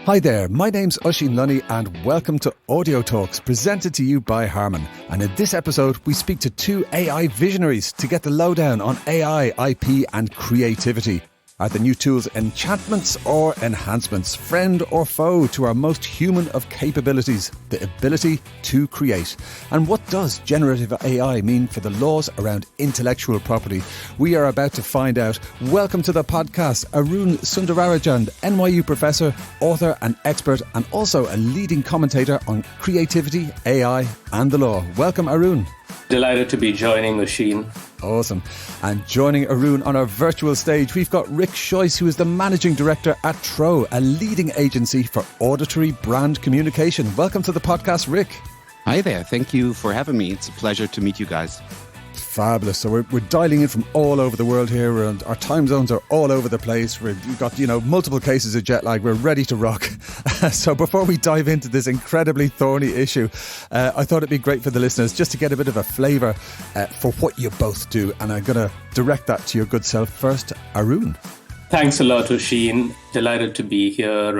Hi there, my name's Oisín Lunny and welcome to Audio Talks presented to you by Harman. And in this episode we speak to two AI visionaries to get the lowdown on AI, IP and creativity. Are the new tools enchantments or enhancements, friend or foe to our most human of capabilities, the ability to create? And what does generative AI mean for the laws around intellectual property? We are about to find out. Welcome to the podcast, Arun Sundararajan, NYU professor, author and expert, and also a leading commentator on creativity, AI and the law. Welcome, Arun. Delighted to be joining Oisín. Awesome. And joining Arun on our virtual stage, we've got Rick Scheuss, who is the Managing Director at Tro, a leading agency for auditory brand communication. Welcome to the podcast, Rick. Hi there. Thank you for having me. It's a pleasure to meet you guys. Fabulous. So we're dialing in from all over the world here, and our time zones are all over the place. We've got, multiple cases of jet lag. We're ready to rock. So before we dive into this incredibly thorny issue, I thought it'd be great for the listeners just to get a bit of a flavour for what you both do. And I'm going to direct that to your good self first, Arun. Thanks a lot, Oisín. Delighted to be here.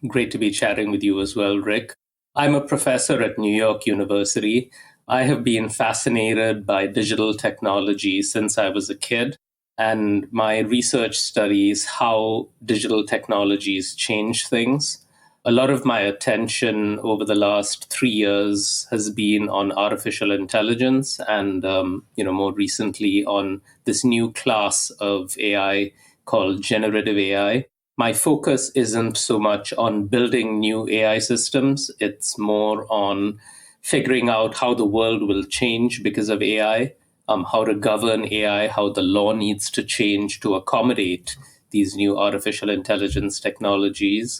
Great to be chatting with you as well, Rick. I'm a professor at New York University. I have been fascinated by digital technology since I was a kid, and my research studies how digital technologies change things. A lot of my attention over the last 3 years has been on artificial intelligence and, more recently on this new class of AI called generative AI. My focus isn't so much on building new AI systems. It's more on figuring out how the world will change because of AI, how to govern AI, how the law needs to change to accommodate these new artificial intelligence technologies.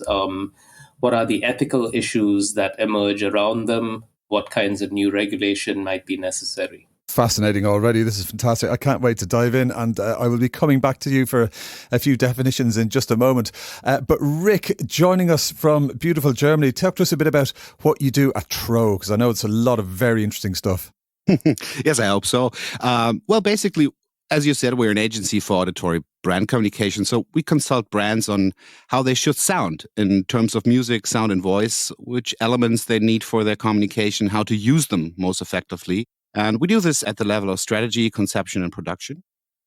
What are the ethical issues that emerge around them? What kinds of new regulation might be necessary? Fascinating already. This is fantastic. I can't wait to dive in, and I will be coming back to you for a few definitions in just a moment. But Rick, joining us from beautiful Germany, talk to us a bit about what you do at Tro, because I know it's a lot of very interesting stuff. Yes, I hope so. Basically, as you said, we're an agency for auditory brand communication. So we consult brands on how they should sound in terms of music, sound and voice, which elements they need for their communication, how to use them most effectively. And we do this at the level of strategy, conception, and production.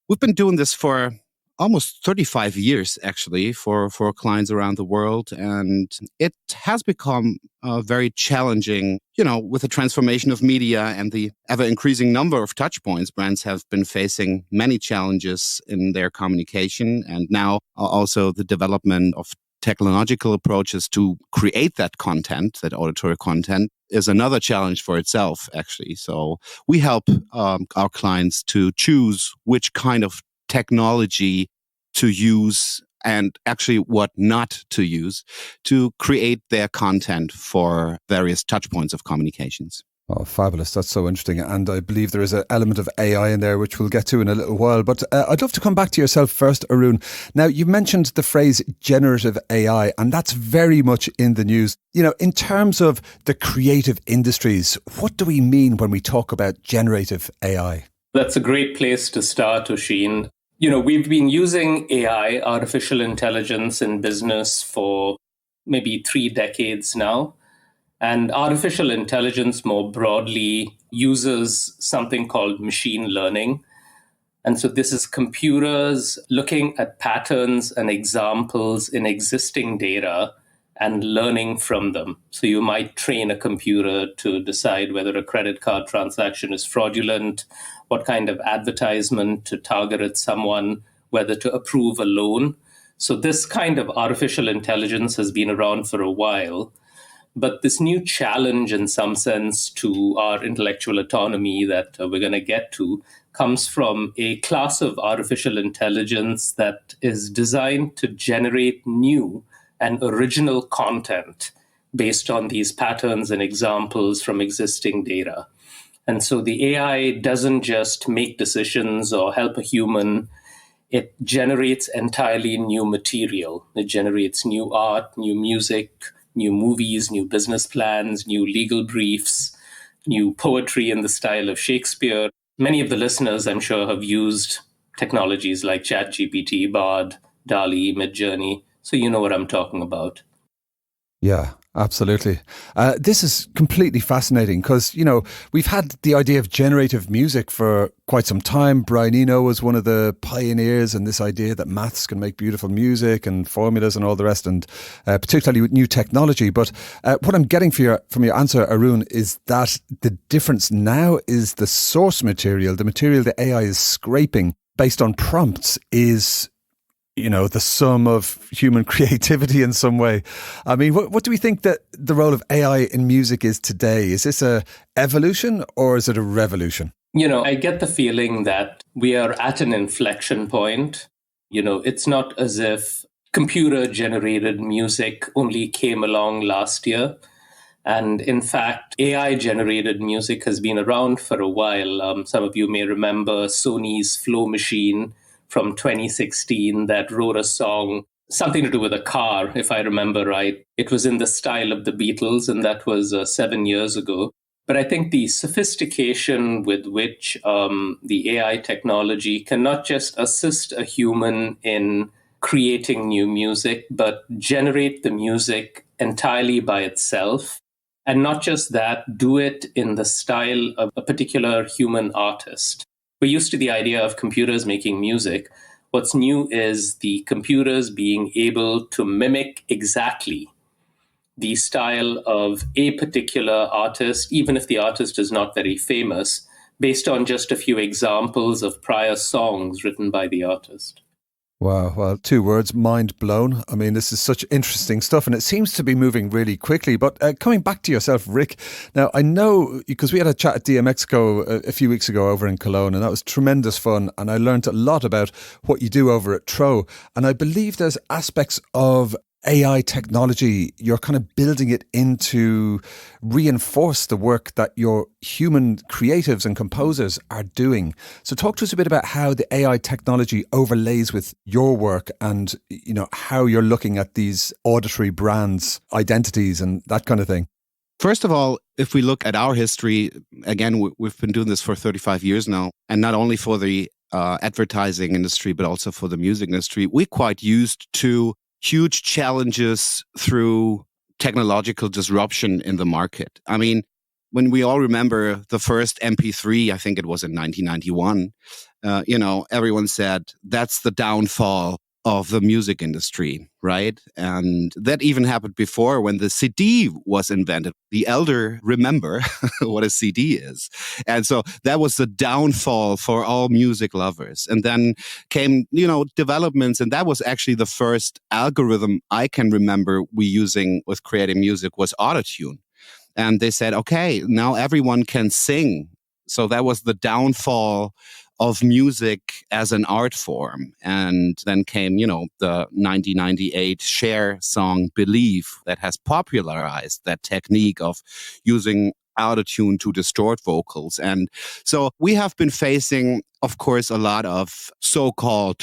We've been doing this for almost 35 years, actually, for clients around the world. And it has become very challenging, with the transformation of media and the ever-increasing number of touch points. Brands have been facing many challenges in their communication. And now also the development of technological approaches to create that content, that auditory content, is another challenge for itself, actually. So we help our clients to choose which kind of technology to use and actually what not to use to create their content for various touch points of communications. Oh, fabulous. That's so interesting. And I believe there is an element of AI in there, which we'll get to in a little while. But I'd love to come back to yourself first, Arun. Now, you mentioned the phrase generative AI, and that's very much in the news. In terms of the creative industries, what do we mean when we talk about generative AI? That's a great place to start, Oisín. We've been using AI, artificial intelligence, in business for maybe 3 decades now. And artificial intelligence more broadly uses something called machine learning. And so this is computers looking at patterns and examples in existing data and learning from them. So you might train a computer to decide whether a credit card transaction is fraudulent, what kind of advertisement to target at someone, whether to approve a loan. So this kind of artificial intelligence has been around for a while. But this new challenge, in some sense, to our intellectual autonomy that we're going to get to comes from a class of artificial intelligence that is designed to generate new and original content based on these patterns and examples from existing data. And so the AI doesn't just make decisions or help a human. It generates entirely new material. It generates new art, new music, new movies, new business plans, new legal briefs, new poetry in the style of Shakespeare. Many of the listeners, I'm sure, have used technologies like ChatGPT, Bard, DALL-E, Midjourney. So you know what I'm talking about. Yeah, absolutely. This is completely fascinating because, we've had the idea of generative music for quite some time. Brian Eno was one of the pioneers in this idea that maths can make beautiful music and formulas and all the rest, and particularly with new technology. But what I'm getting from your answer, Arun, is that the difference now is the source material, the material the AI is scraping based on prompts is the sum of human creativity in some way. I mean, what do we think that the role of AI in music is today? Is this a evolution or is it a revolution? I get the feeling that we are at an inflection point. It's not as if computer generated music only came along last year. And in fact, AI generated music has been around for a while. Some of you may remember Sony's Flow Machine from 2016 that wrote a song, something to do with a car, if I remember right. It was in the style of the Beatles, and that was 7 years ago. But I think the sophistication with which the AI technology can not just assist a human in creating new music, but generate the music entirely by itself. And not just that, do it in the style of a particular human artist. We're used to the idea of computers making music. What's new is the computers being able to mimic exactly the style of a particular artist, even if the artist is not very famous, based on just a few examples of prior songs written by the artist. Wow. Well, 2 words, mind blown. I mean, this is such interesting stuff and it seems to be moving really quickly. But coming back to yourself, Rick, now I know because we had a chat at DMXco a few weeks ago over in Cologne and that was tremendous fun. And I learned a lot about what you do over at Tro. And I believe there's aspects of AI technology, you're kind of building it in to reinforce the work that your human creatives and composers are doing. So talk to us a bit about how the AI technology overlays with your work and, how you're looking at these auditory brands, identities and that kind of thing. First of all, if we look at our history, again, we've been doing this for 35 years now, and not only for the advertising industry, but also for the music industry, we're quite used to huge challenges through technological disruption in the market. I mean, when we all remember the first MP3, I think it was in 1991, everyone said that's the downfall of the music industry, right? And that even happened before when the CD was invented. The elder remember what a CD is. And so that was the downfall for all music lovers. And then came, developments. And that was actually the first algorithm I can remember we using with creating music was autotune. And they said, okay, now everyone can sing. So that was the downfall of music as an art form. And then came, the 1998 Cher song Believe that has popularized that technique of using autotune to distort vocals. And so we have been facing, of course, a lot of so-called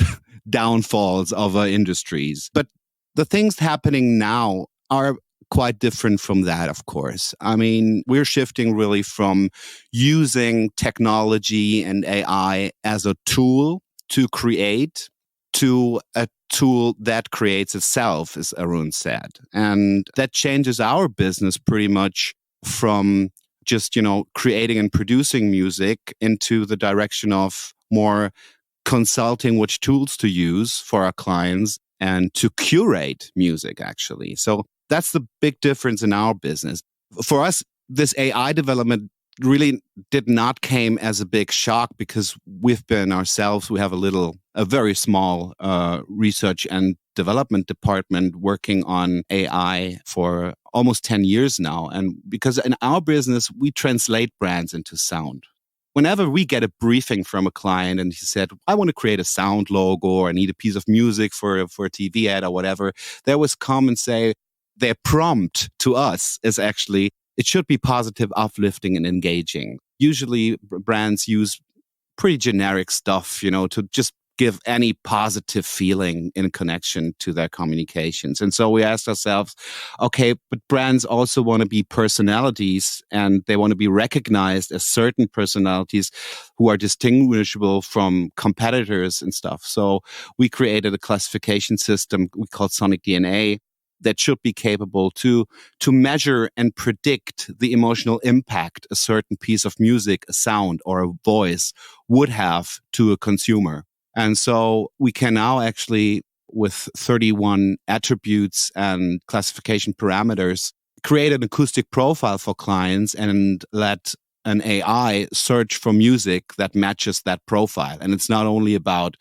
downfalls of our industries. But the things happening now are quite different from that, of course. I mean, we're shifting really from using technology and AI as a tool to create to a tool that creates itself, as Arun said. And that changes our business pretty much from just, creating and producing music into the direction of more consulting which tools to use for our clients and to curate music, actually. So that's the big difference in our business. For us, this AI development really did not came as a big shock because we've been ourselves, we have a very small research and development department working on AI for almost 10 years now. And because in our business, we translate brands into sound. Whenever we get a briefing from a client and he said, I want to create a sound logo or I need a piece of music for a TV ad or whatever, they always come and say, their prompt to us is actually, it should be positive, uplifting, and engaging. Usually brands use pretty generic stuff, to just give any positive feeling in connection to their communications. And so we asked ourselves, okay, but brands also want to be personalities and they want to be recognized as certain personalities who are distinguishable from competitors and stuff. So we created a classification system we called Sonic DNA, that should be capable to measure and predict the emotional impact a certain piece of music, a sound, or a voice would have to a consumer. And so we can now actually, with 31 attributes and classification parameters, create an acoustic profile for clients and let an AI search for music that matches that profile. And it's not only about,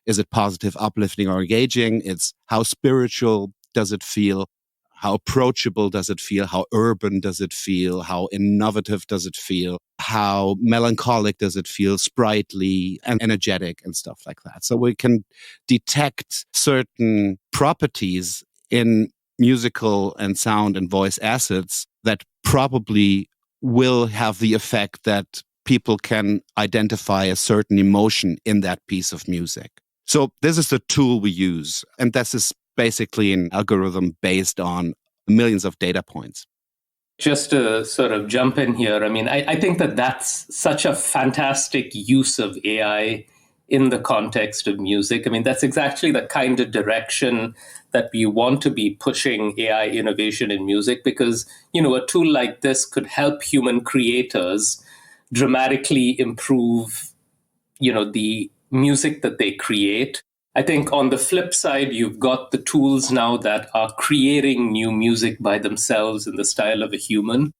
is it positive, uplifting, or engaging? It's how spiritual does it feel? How approachable does it feel? How urban does it feel? How innovative does it feel? How melancholic does it feel? Sprightly and energetic and stuff like that. So we can detect certain properties in musical and sound and voice assets that probably will have the effect that people can identify a certain emotion in that piece of music. So this is the tool we use. And this is basically an algorithm based on millions of data points. Just to sort of jump in here, I think that that's such a fantastic use of AI in the context of music. That's exactly the kind of direction that we want to be pushing AI innovation in music, because, a tool like this could help human creators dramatically improve, the music that they create. I think on the flip side, you've got the tools now that are creating new music by themselves in the style of a human.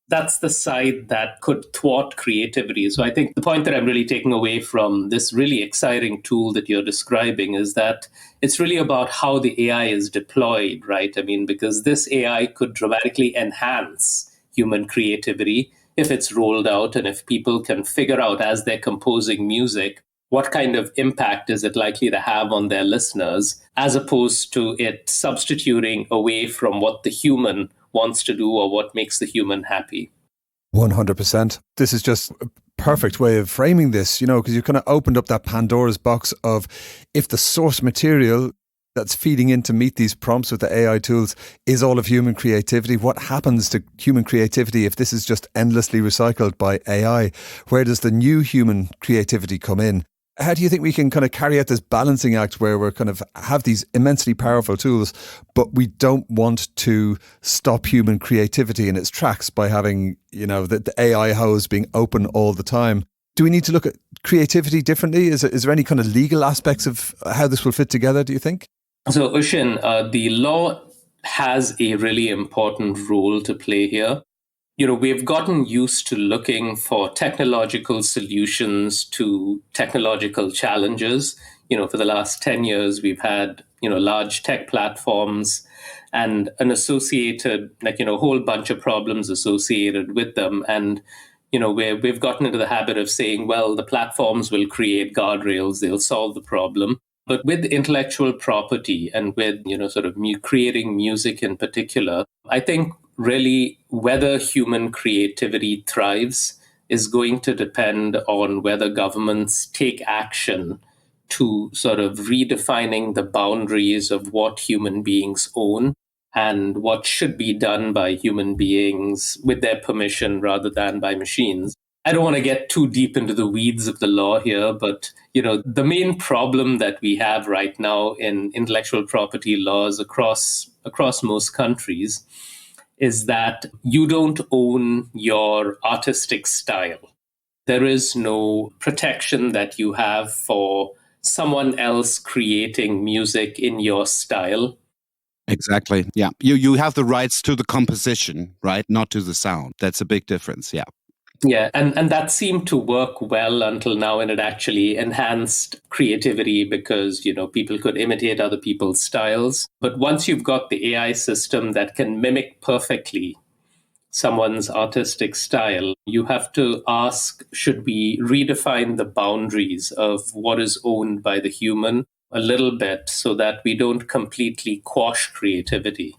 That's the side that could thwart creativity. So I think the point that I'm really taking away from this really exciting tool that you're describing is that it's really about how the AI is deployed, right? Because this AI could dramatically enhance human creativity if it's rolled out and if people can figure out as they're composing music, what kind of impact is it likely to have on their listeners, as opposed to it substituting away from what the human wants to do or what makes the human happy. 100%. This is just a perfect way of framing this, because you kind of opened up that Pandora's box of, if the source material that's feeding in to meet these prompts with the AI tools is all of human creativity, what happens to human creativity if this is just endlessly recycled by AI? Where does the new human creativity come in? How do you think we can kind of carry out this balancing act where we're kind of have these immensely powerful tools, but we don't want to stop human creativity in its tracks by having, the AI hose being open all the time? Do we need to look at creativity differently? Is there any kind of legal aspects of how this will fit together, do you think? So, Ushin, the law has a really important role to play here. We've gotten used to looking for technological solutions to technological challenges. For the last 10 years, we've had, large tech platforms and an associated, a whole bunch of problems associated with them. And, we've gotten into the habit of saying, well, the platforms will create guardrails, they'll solve the problem. But with intellectual property and with, creating music in particular, I think really whether human creativity thrives is going to depend on whether governments take action to sort of redefining the boundaries of what human beings own and what should be done by human beings with their permission rather than by machines. I don't want to get too deep into the weeds of the law here, but the main problem that we have right now in intellectual property laws across most countries is that you don't own your artistic style. There is no protection that you have for someone else creating music in your style. Exactly. Yeah. You have the rights to the composition, right? Not to the sound. That's a big difference. Yeah. Yeah, and that seemed to work well until now, and it actually enhanced creativity because, people could imitate other people's styles. But once you've got the AI system that can mimic perfectly someone's artistic style, you have to ask, should we redefine the boundaries of what is owned by the human a little bit so that we don't completely quash creativity?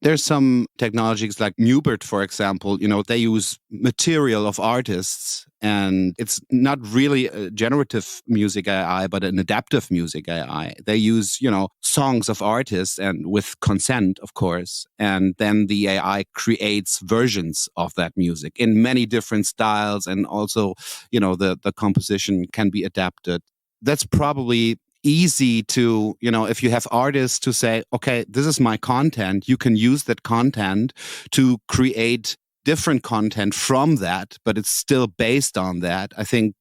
There's some technologies like Mubert, for example, they use material of artists, and it's not really a generative music AI, but an adaptive music AI. They use, songs of artists and with consent, of course. And then the AI creates versions of that music in many different styles. And also, the composition can be adapted. That's probably easy to, if you have artists to say, okay, this is my content, you can use that content to create different content from that, but it's still based on that. I think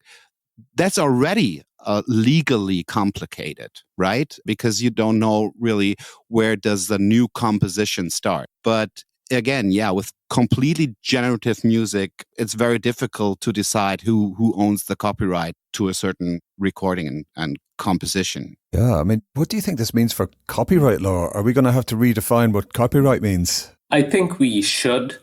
that's already legally complicated, right? Because you don't know really where does the new composition start. But again, yeah, with completely generative music, it's very difficult to decide who owns the copyright to a certain recording and composition. Yeah, I mean, what do you think this means for copyright law? Are we going to have to redefine what copyright means? I think we should.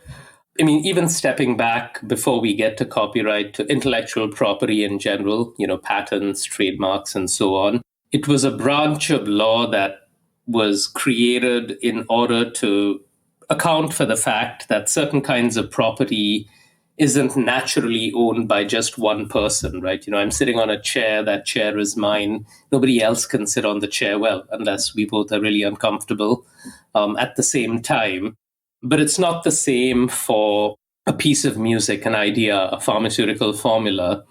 I mean, even stepping back before we get to copyright, to intellectual property in general, patents, trademarks, and so on. It was a branch of law that was created in order to account for the fact that certain kinds of property isn't naturally owned by just one person, right? I'm sitting on a chair, that chair is mine. Nobody else can sit on the chair, well, unless we both are really uncomfortable at the same time. But it's not the same for a piece of music, an idea, a pharmaceutical formula.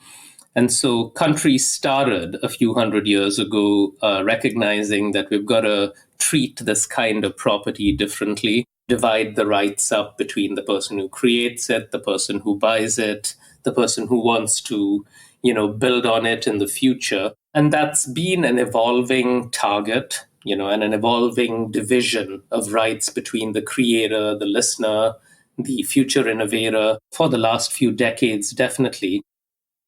And so countries started a few hundred years ago recognizing that we've got to treat this kind of property differently, divide the rights up between the person who creates it, the person who buys it, the person who wants to, build on it in the future. And that's been an evolving target, and an evolving division of rights between the creator, the listener, the future innovator for the last few decades, definitely.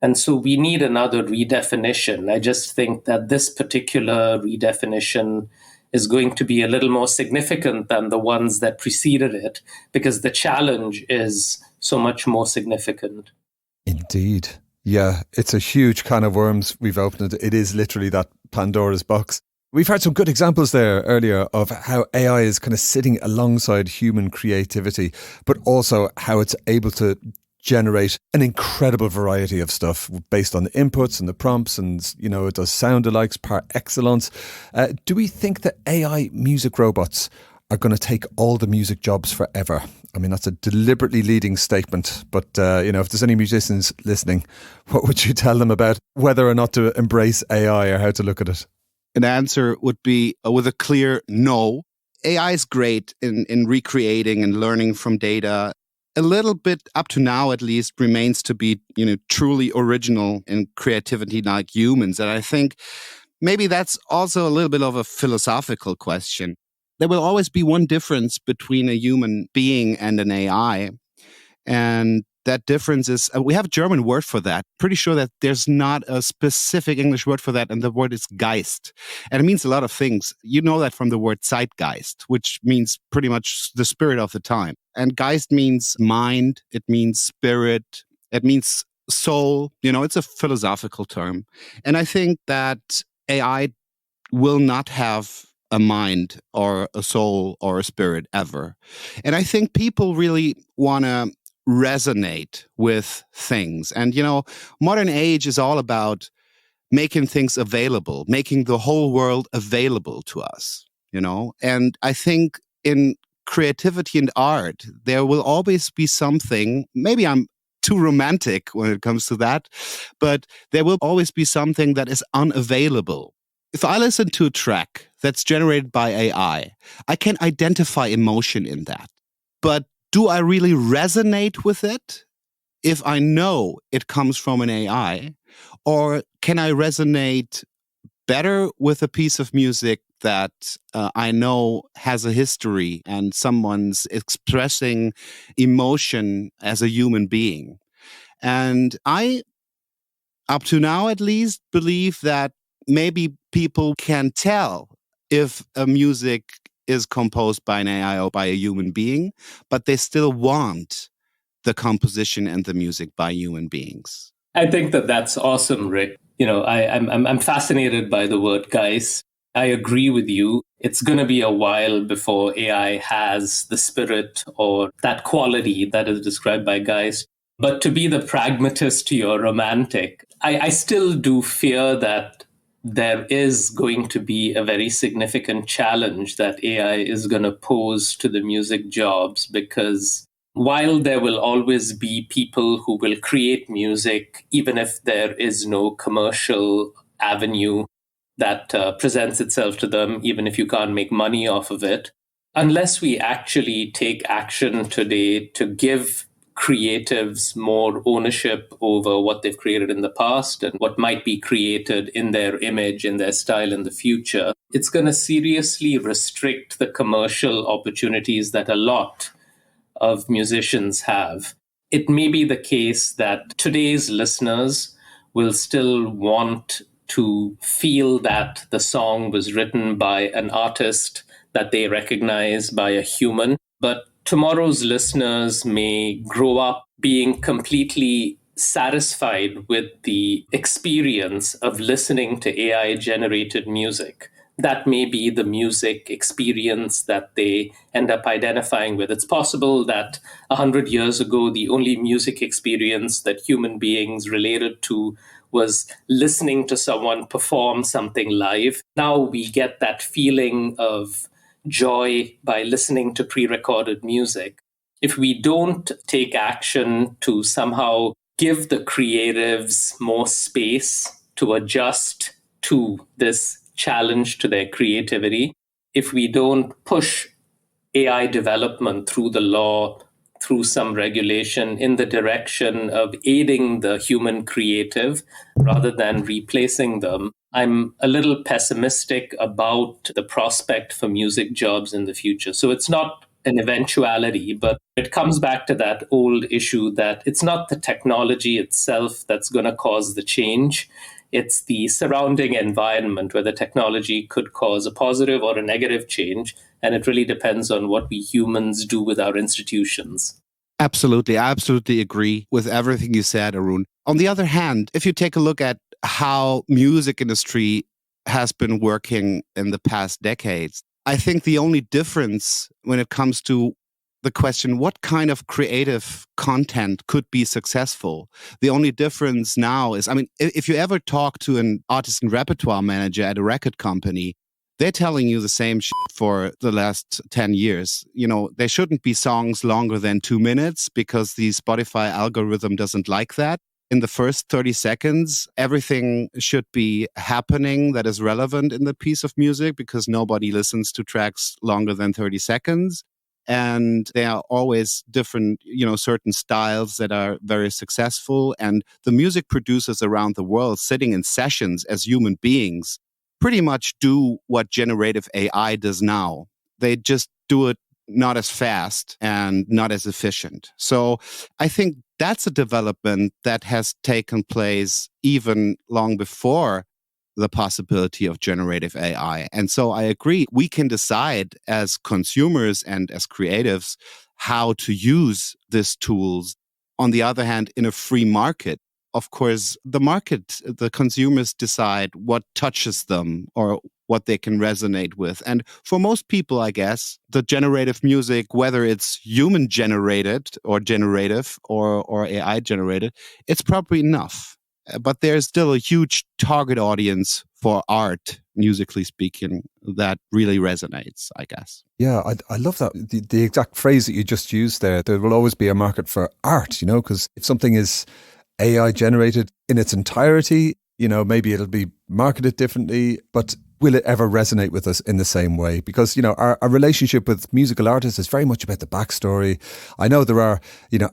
And so we need another redefinition. I just think that this particular redefinition is going to be a little more significant than the ones that preceded it, because the challenge is so much more significant. Indeed. Yeah, it's a huge can of worms we've opened. It is literally that Pandora's box. We've heard some good examples there earlier of how AI is kind of sitting alongside human creativity, but also how it's able to generate an incredible variety of stuff based on the inputs and the prompts, and it does sound alikes par excellence. Do we think that AI music robots are going to take all the music jobs forever? I mean, that's a deliberately leading statement, but if there's any musicians listening, what would you tell them about whether or not to embrace AI or how to look at it? An answer would be with a clear no. AI is great in recreating and learning from data. A little bit, up to now at least, remains to be, truly original in creativity like humans. And I think maybe that's also a little bit of a philosophical question. There will always be one difference between a human being and an AI. And that difference is, we have a German word for that. Pretty sure that there's not a specific English word for that, and the word is Geist. And it means a lot of things. You know that from the word Zeitgeist, which means pretty much the spirit of the time. And Geist means mind, it means spirit, it means soul. It's a philosophical term. And I think that AI will not have a mind or a soul or a spirit ever. And I think people really want to resonate with things. And, modern age is all about making things available, making the whole world available to us, And I think in creativity and art, there will always be something, maybe I'm too romantic when it comes to that, but there will always be something that is unavailable. If I listen to a track that's generated by AI, I can identify emotion in that. But do I really resonate with it if I know it comes from an AI? Or can I resonate better with a piece of music that I know has a history and someone's expressing emotion as a human being? And I, up to now at least, believe that maybe people can tell if a music is composed by an AI or by a human being, but they still want the composition and the music by human beings. I think that that's awesome, Rick. I'm fascinated by the word Geist. I agree with you. It's going to be a while before AI has the spirit or that quality that is described by Geist. But to be the pragmatist to your romantic, I still do fear that there is going to be a very significant challenge that AI is going to pose to the music jobs, because while there will always be people who will create music, even if there is no commercial avenue, that presents itself to them, even if you can't make money off of it. Unless we actually take action today to give creatives more ownership over what they've created in the past and what might be created in their image, in their style in the future, it's going to seriously restrict the commercial opportunities that a lot of musicians have. It may be the case that today's listeners will still want to feel that the song was written by an artist that they recognize, by a human. But tomorrow's listeners may grow up being completely satisfied with the experience of listening to AI-generated music. That may be the music experience that they end up identifying with. It's possible that 100 years ago, the only music experience that human beings related to was listening to someone perform something live. Now we get that feeling of joy by listening to pre-recorded music. If we don't take action to somehow give the creatives more space to adjust to this challenge to their creativity, if we don't push AI development through the law, through some regulation in the direction of aiding the human creative rather than replacing them, I'm a little pessimistic about the prospect for music jobs in the future. So it's not an eventuality, but it comes back to that old issue that it's not the technology itself that's going to cause the change. It's the surrounding environment where the technology could cause a positive or a negative change. And it really depends on what we humans do with our institutions. Absolutely. I absolutely agree with everything you said, Arun. On the other hand, if you take a look at how music industry has been working in the past decades, I think the only difference when it comes to the question, what kind of creative content could be successful? The only difference now is, if you ever talk to an artist and repertoire manager at a record company, they're telling you the same shit for the last 10 years. There shouldn't be songs longer than 2 minutes because the Spotify algorithm doesn't like that. In the first 30 seconds, everything should be happening that is relevant in the piece of music because nobody listens to tracks longer than 30 seconds. And there are always different, certain styles that are very successful. And the music producers around the world sitting in sessions as human beings pretty much do what generative AI does now. They just do it not as fast and not as efficient. So I think that's a development that has taken place even long before the possibility of generative AI. And so I agree, we can decide as consumers and as creatives how to use these tools. On the other hand, in a free market, of course, the consumers decide what touches them or what they can resonate with. And for most people, I guess, the generative music, whether it's human generated or generative or AI generated, it's probably enough. But there's still a huge target audience for art, musically speaking, that really resonates, I guess. Yeah, I love that. The exact phrase that you just used there. There will always be a market for art, because if something is AI generated in its entirety, maybe it'll be marketed differently, but will it ever resonate with us in the same way? Because, our relationship with musical artists is very much about the backstory. I know there are,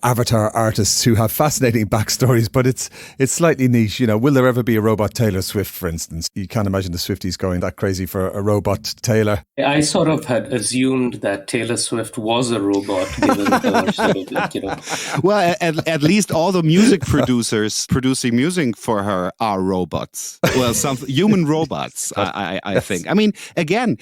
avatar artists who have fascinating backstories, but it's slightly niche. Will there ever be a robot Taylor Swift, for instance? You can't imagine the Swifties going that crazy for a robot Taylor. I sort of had assumed that Taylor Swift was a robot, given her sort of Well, at least all the music producers producing music for her are robots. Well, some human robots, I think. Again,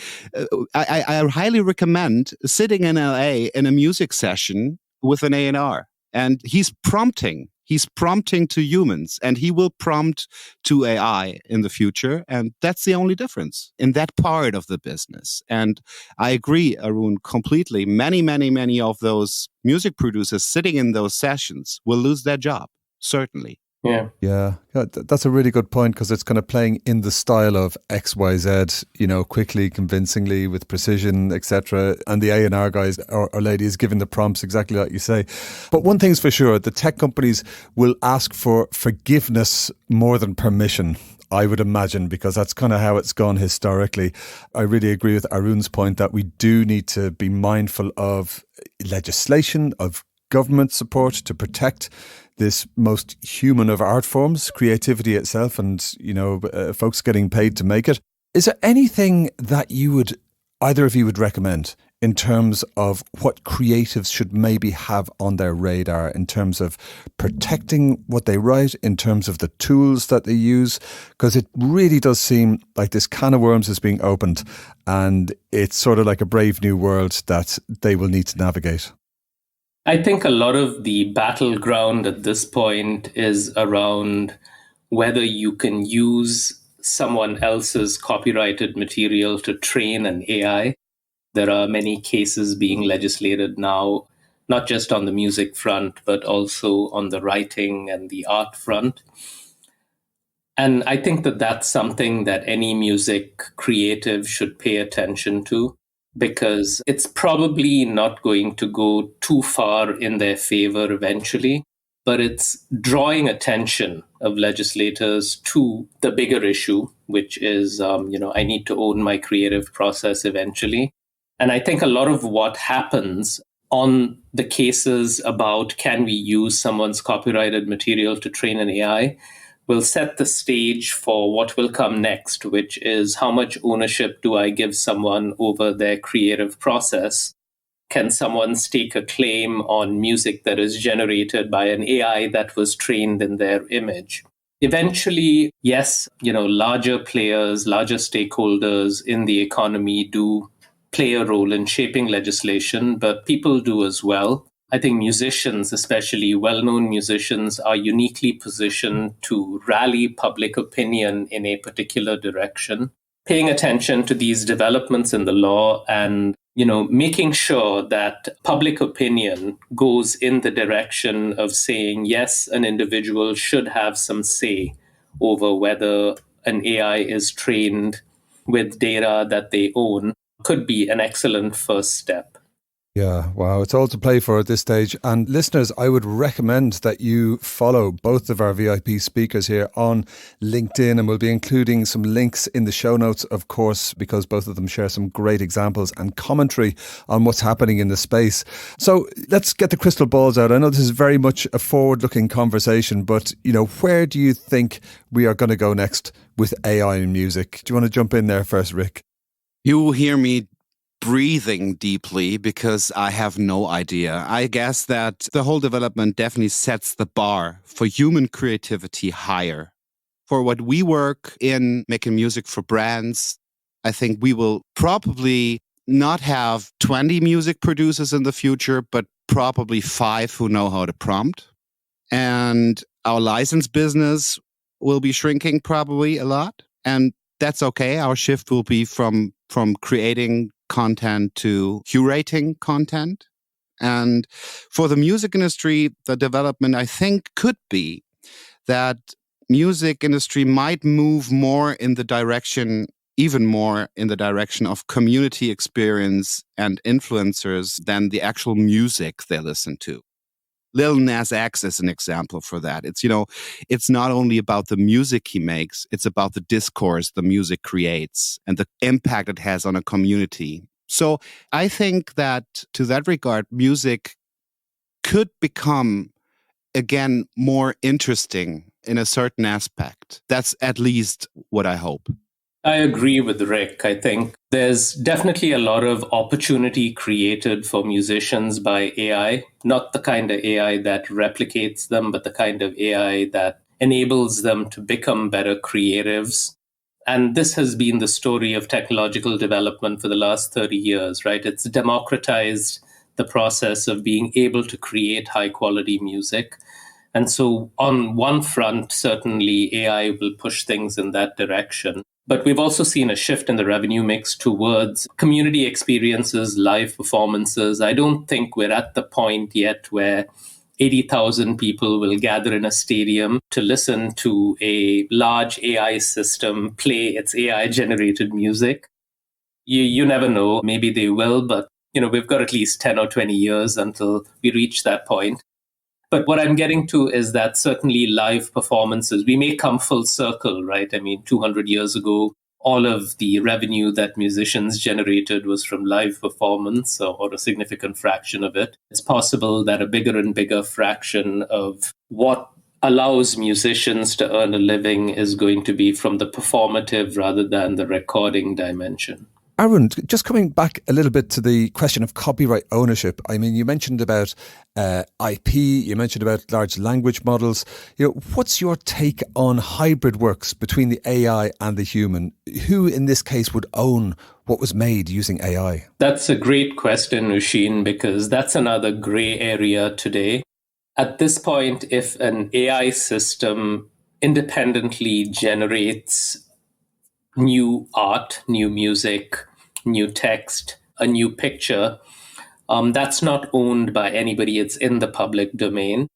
I highly recommend sitting in LA in a music session with an A&R, and he's prompting to humans, and he will prompt to AI in the future. And that's the only difference in that part of the business. And I agree, Arun, completely. Many of those music producers sitting in those sessions will lose their job, certainly. Yeah, that's a really good point, because it's kind of playing in the style of XYZ, quickly, convincingly, with precision, etc. And the A&R guys or ladies giving the prompts exactly like you say. But one thing's for sure, the tech companies will ask for forgiveness more than permission I would imagine, because that's kind of how it's gone historically. I really agree with Arun's point that we do need to be mindful of legislation, of government support to protect this most human of art forms, creativity itself, and, folks getting paid to make it. Is there anything that either of you would recommend in terms of what creatives should maybe have on their radar in terms of protecting what they write, in terms of the tools that they use? Because it really does seem like this can of worms is being opened, and it's sort of like a brave new world that they will need to navigate. I think a lot of the battleground at this point is around whether you can use someone else's copyrighted material to train an AI. There are many cases being legislated now, not just on the music front, but also on the writing and the art front. And I think that that's something that any music creative should pay attention to, because it's probably not going to go too far in their favor eventually, but it's drawing attention of legislators to the bigger issue, which is, I need to own my creative process eventually. And I think a lot of what happens on the cases about can we use someone's copyrighted material to train an AI will set the stage for what will come next, which is how much ownership do I give someone over their creative process? Can someone stake a claim on music that is generated by an AI that was trained in their image? Eventually, yes, larger players, larger stakeholders in the economy do play a role in shaping legislation, but people do as well. I think musicians, especially well-known musicians, are uniquely positioned to rally public opinion in a particular direction, paying attention to these developments in the law and, making sure that public opinion goes in the direction of saying, yes, an individual should have some say over whether an AI is trained with data that they own, could be an excellent first step. Yeah, wow. It's all to play for at this stage. And listeners, I would recommend that you follow both of our VIP speakers here on LinkedIn, and we'll be including some links in the show notes, of course, because both of them share some great examples and commentary on what's happening in the space. So let's get the crystal balls out. I know this is very much a forward-looking conversation, but, where do you think we are going to go next with AI in music? Do you want to jump in there first, Rick? You will hear me breathing deeply because I have no idea. I guess that the whole development definitely sets the bar for human creativity higher. For what we work in making music for brands, I think we will probably not have 20 music producers in the future, but probably 5 who know how to prompt. And our license business will be shrinking probably a lot. And that's okay. Our shift will be from creating content to curating content. And for the music industry, the development, I think, could be that music industry might move more in the direction, even more in the direction of community experience and influencers than the actual music they listen to. Lil Nas X is an example for that. It's not only about the music he makes, it's about the discourse the music creates and the impact it has on a community. So I think that to that regard, music could become, again, more interesting in a certain aspect. That's at least what I hope. I agree with Rick. I think there's definitely a lot of opportunity created for musicians by AI, not the kind of AI that replicates them, but the kind of AI that enables them to become better creatives. And this has been the story of technological development for the last 30 years, right? It's democratized the process of being able to create high quality music. And so on one front, certainly AI will push things in that direction. But we've also seen a shift in the revenue mix towards community experiences, live performances. I don't think we're at the point yet where 80,000 people will gather in a stadium to listen to a large AI system play its AI-generated music. You never know. Maybe they will, but we've got at least 10 or 20 years until we reach that point. But what I'm getting to is that certainly live performances, we may come full circle, right? I mean, 200 years ago, all of the revenue that musicians generated was from live performance, or a significant fraction of it. It's possible that a bigger and bigger fraction of what allows musicians to earn a living is going to be from the performative rather than the recording dimension. Arun, just coming back a little bit to the question of copyright ownership. I mean, you mentioned about IP, you mentioned about large language models. What's your take on hybrid works between the AI and the human? Who in this case would own what was made using AI? That's a great question, Ushin, because that's another gray area today. At this point, if an AI system independently generates new art, new music, new text, a new picture, that's not owned by anybody. It's in the public domain.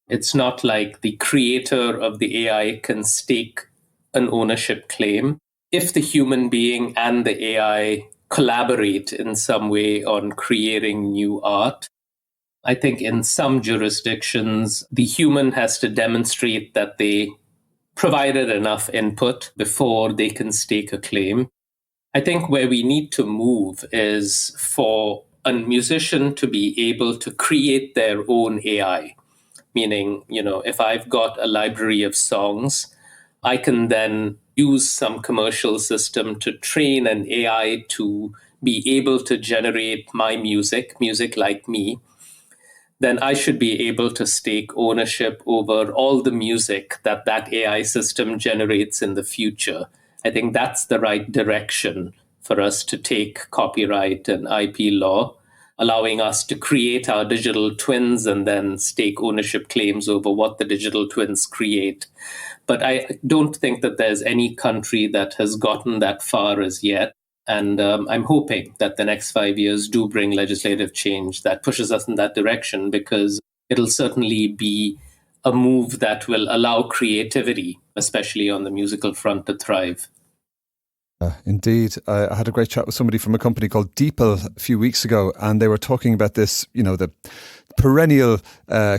It's not like the creator of the AI can stake an ownership claim. If the human being and the AI collaborate in some way on creating new art, I think in some jurisdictions, the human has to demonstrate that they provided enough input before they can stake a claim. I think where we need to move is for a musician to be able to create their own AI. Meaning, if I've got a library of songs, I can then use some commercial system to train an AI to be able to generate my music like me. Then I should be able to stake ownership over all the music that AI system generates in the future. I think that's the right direction for us to take copyright and IP law, allowing us to create our digital twins and then stake ownership claims over what the digital twins create. But I don't think that there's any country that has gotten that far as yet. And I'm hoping that the next 5 years do bring legislative change that pushes us in that direction, because it'll certainly be a move that will allow creativity, especially on the musical front, to thrive. Indeed. I had a great chat with somebody from a company called DeepL a few weeks ago, and they were talking about this, the perennial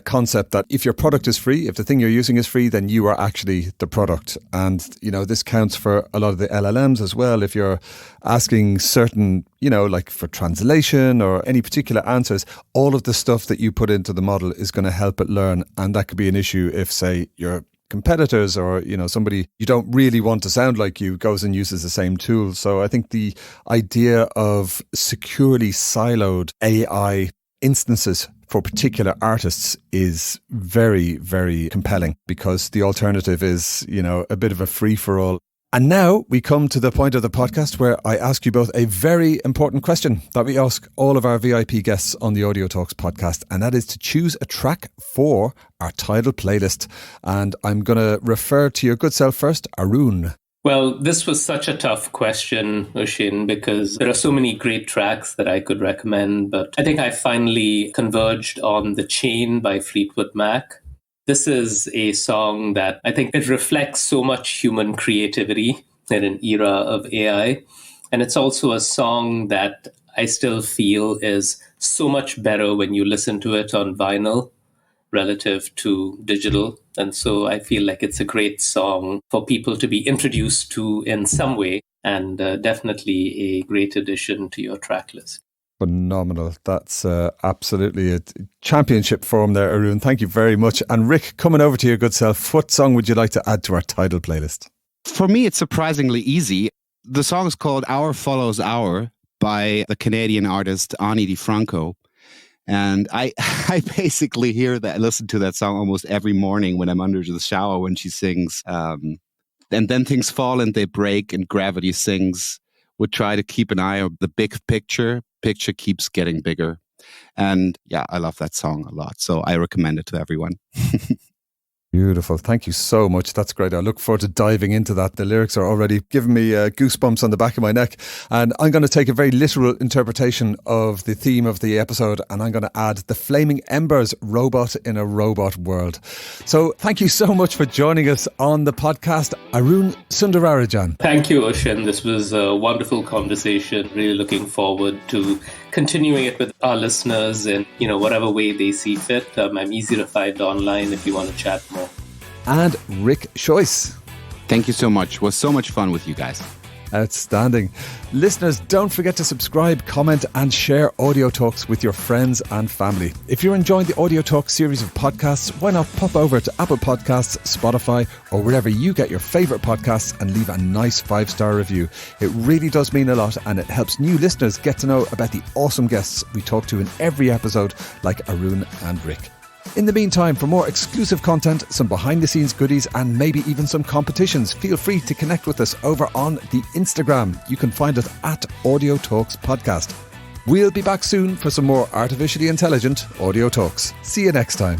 concept that if your product is free, if the thing you're using is free, then you are actually the product. And, this counts for a lot of the LLMs as well. If you're asking certain, like for translation or any particular answers, all of the stuff that you put into the model is going to help it learn. And that could be an issue if, say, you're competitors or somebody you don't really want to sound like you goes and uses the same tool. So I think the idea of securely siloed AI instances for particular artists is very, very compelling, because the alternative is a bit of a free-for-all. And now we come to the point of the podcast where I ask you both a very important question that we ask all of our VIP guests on the Audio Talks podcast, and that is to choose a track for our title playlist. And I'm going to refer to your good self first, Arun. Well, this was such a tough question, Ushin, because there are so many great tracks that I could recommend, but I think I finally converged on The Chain by Fleetwood Mac. This is a song that I think it reflects so much human creativity in an era of AI. And it's also a song that I still feel is so much better when you listen to it on vinyl relative to digital. And so I feel like it's a great song for people to be introduced to in some way, and definitely a great addition to your track list. Phenomenal. That's absolutely a championship form there, Arun. Thank you very much. And Rick, coming over to your good self, what song would you like to add to our title playlist? For me, it's surprisingly easy. The song is called Hour Follows Hour by the Canadian artist Ani DiFranco. And I basically listen to that song almost every morning when I'm under the shower when she sings. And then things fall and they break, and gravity sings. Would try to keep an eye on the big picture. Picture keeps getting bigger. And yeah, I love that song a lot. So I recommend it to everyone. Beautiful. Thank you so much. That's great. I look forward to diving into that. The lyrics are already giving me goosebumps on the back of my neck. And I'm going to take a very literal interpretation of the theme of the episode, and I'm going to add the flaming embers, robot in a robot world. So thank you so much for joining us on the podcast, Arun Sundararajan. Thank you, Ushin. This was a wonderful conversation. Really looking forward to continuing it with our listeners in, whatever way they see fit. I'm easy to find online if you want to chat more. And Rick Scheuss. Thank you so much. It was so much fun with you guys. Outstanding. Listeners, don't forget to subscribe, comment and share Audio Talks with your friends and family. If you're enjoying the Audio Talks series of podcasts, why not pop over to Apple Podcasts, Spotify or wherever you get your favourite podcasts and leave a nice 5-star review. It really does mean a lot and it helps new listeners get to know about the awesome guests we talk to in every episode, like Arun and Rick. In the meantime, for more exclusive content, some behind-the-scenes goodies and maybe even some competitions, feel free to connect with us over on the Instagram. You can find us at Audio Talks Podcast. We'll be back soon for some more artificially intelligent Audio Talks. See you next time.